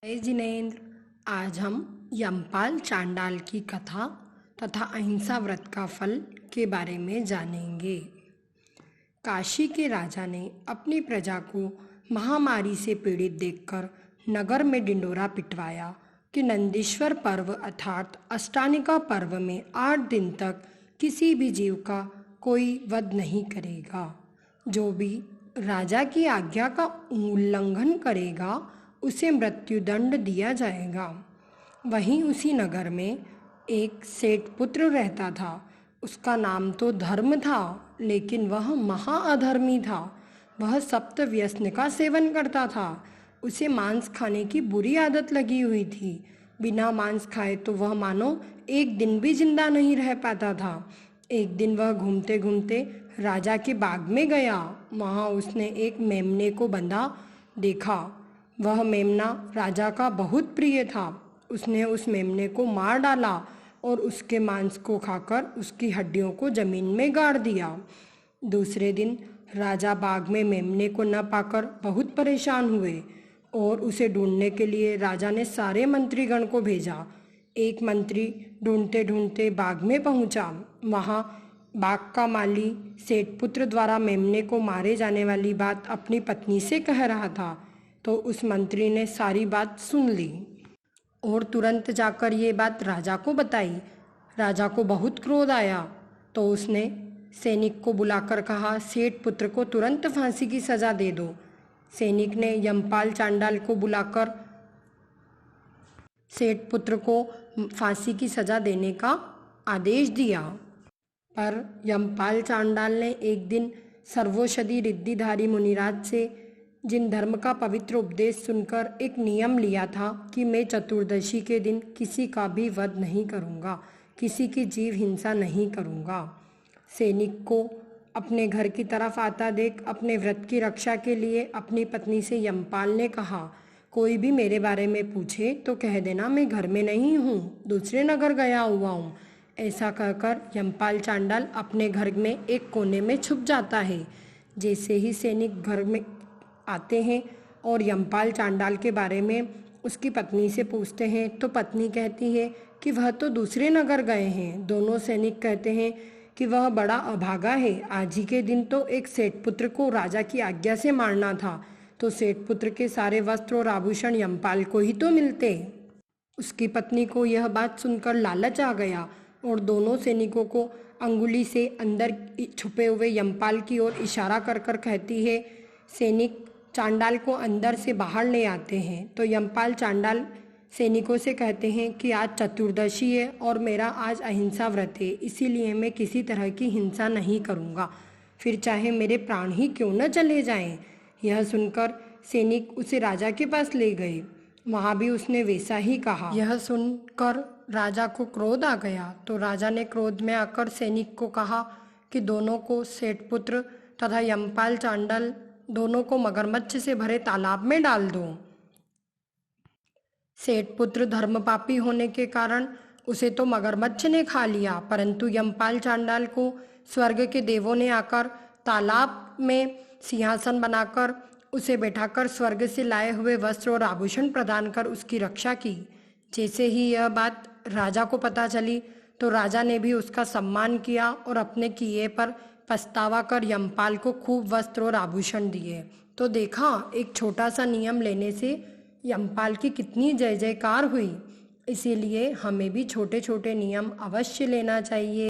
जय जिनेन्द्र। आज हम यमपाल चांडाल की कथा तथा अहिंसा व्रत का फल के बारे में जानेंगे। काशी के राजा ने अपनी प्रजा को महामारी से पीड़ित देखकर नगर में डिंडोरा पिटवाया कि नंदीश्वर पर्व अर्थात अष्टानिका पर्व में 8 दिन तक किसी भी जीव का कोई वध नहीं करेगा। जो भी राजा की आज्ञा का उल्लंघन करेगा उसे मृत्युदंड दिया जाएगा। वहीं उसी नगर में एक सेठ पुत्र रहता था। उसका नाम तो धर्म था, लेकिन वह महाअधर्मी था। वह सप्त व्यसन का सेवन करता था। उसे मांस खाने की बुरी आदत लगी हुई थी। बिना मांस खाए तो वह मानो एक दिन भी जिंदा नहीं रह पाता था। एक दिन वह घूमते घूमते राजा के बाग में गया। वहाँ उसने एक मेमने को बंधा देखा। वह मेमना राजा का बहुत प्रिय था। उसने उस मेमने को मार डाला और उसके मांस को खाकर उसकी हड्डियों को जमीन में गाड़ दिया। दूसरे दिन राजा बाग में मेमने को न पाकर बहुत परेशान हुए और उसे ढूंढने के लिए राजा ने सारे मंत्रीगण को भेजा। एक मंत्री ढूंढते ढूंढते बाग में पहुंचा। वहां बाग का माली सेठपुत्र द्वारा मेमने को मारे जाने वाली बात अपनी पत्नी से कह रहा था। तो उस मंत्री ने सारी बात सुन ली और तुरंत जाकर ये बात राजा को बताई। राजा को बहुत क्रोध आया तो उसने सैनिक को बुलाकर कहा, सेठ पुत्र को तुरंत फांसी की सजा दे दो। सैनिक ने यमपाल चांडाल को बुलाकर सेठ पुत्र को फांसी की सजा देने का आदेश दिया। पर यमपाल चांडाल ने एक दिन सर्वौषधि रिद्धिधारी मुनिराज से जिन धर्म का पवित्र उपदेश सुनकर एक नियम लिया था कि मैं चतुर्दशी के दिन किसी का भी वध नहीं करूँगा, किसी की जीव हिंसा नहीं करूँगा। सैनिक को अपने घर की तरफ आता देख अपने व्रत की रक्षा के लिए अपनी पत्नी से यमपाल ने कहा, कोई भी मेरे बारे में पूछे तो कह देना मैं घर में नहीं हूँ, दूसरे नगर गया हुआ हूँ। ऐसा कहकर यमपाल चांडाल अपने घर में एक कोने में छुप जाता है। जैसे ही सैनिक घर में आते हैं और यमपाल चांडाल के बारे में उसकी पत्नी से पूछते हैं तो पत्नी कहती है कि वह तो दूसरे नगर गए हैं। दोनों सैनिक कहते हैं कि वह बड़ा अभागा है। आज ही के दिन तो एक सेठपुत्र को राजा की आज्ञा से मारना था, तो सेठपुत्र के सारे वस्त्र और आभूषण यमपाल को ही तो मिलते। उसकी पत्नी को यह बात सुनकर लालच आ गया और दोनों सैनिकों को अंगुली से अंदर छुपे हुए यमपाल की ओर इशारा कर कर कहती है। सैनिक चांडाल को अंदर से बाहर ले आते हैं तो यमपाल चांडाल सैनिकों से कहते हैं कि आज चतुर्दशी है और मेरा आज अहिंसा व्रत है, इसीलिए मैं किसी तरह की हिंसा नहीं करूँगा, फिर चाहे मेरे प्राण ही क्यों न चले जाएं। यह सुनकर सैनिक उसे राजा के पास ले गए। वहाँ भी उसने वैसा ही कहा। यह सुनकर राजा को क्रोध आ गया तो राजा ने क्रोध में आकर सैनिक को कहा कि दोनों को सेठपुत्र तथा यमपाल चांडाल दोनों को मगरमच्छ से भरे तालाब में डाल दो। सेठपुत्र धर्मपापी होने के कारण उसे तो मगरमच्छ ने खा लिया, परंतु यमपाल चांडाल को स्वर्ग के देवों ने आकर तालाब में सिंहासन बनाकर उसे बैठाकर स्वर्ग से लाए हुए वस्त्र और आभूषण प्रदान कर उसकी रक्षा की। जैसे ही यह बात राजा को पता चली तो राजा ने भी उसका सम्मान किया और अपने किए पर पछतावा कर यमपाल को खूब वस्त्र और आभूषण दिए। तो देखा, एक छोटा सा नियम लेने से यमपाल की कितनी जय जयकार हुई। इसीलिए हमें भी छोटे छोटे नियम अवश्य लेना चाहिए।